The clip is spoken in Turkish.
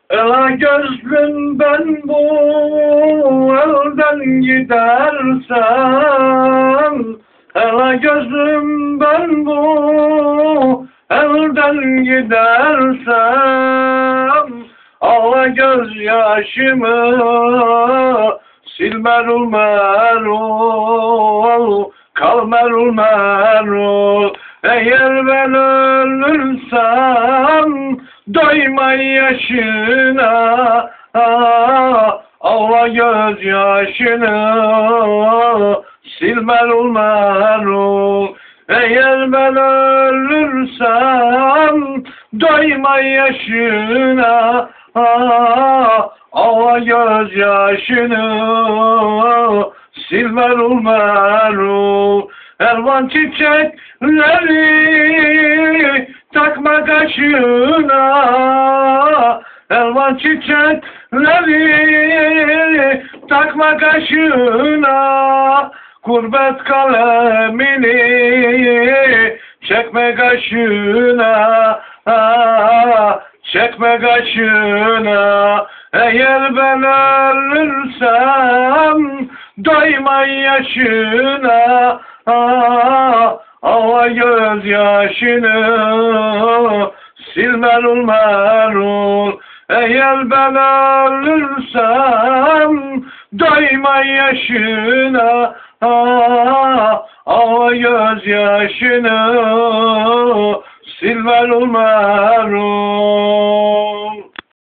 Ela gözlüm ben bu elden gidersem, ela gözlüm ben bu elden gidersem, ağla gözyaşımı sil merul merul, kal merul merul. Eğer ben ölürsem doyma yaşına, ağla gözyaşını sil merul merul. Eğer ben ölürsem doyma yaşına, ağla gözyaşını sil merul merul. Elvan çiçekleri takma kaşına, elvan çiçekleri takma kaşına, gurbet kalemini çekme kaşına, çekme kaşına. Eğer ben ölürsem doyma yaşına, ağla gözyaşını sil merul merul. Eğer ben ölürsem doyma yaşına, ağla gözyaşını sil merul merul.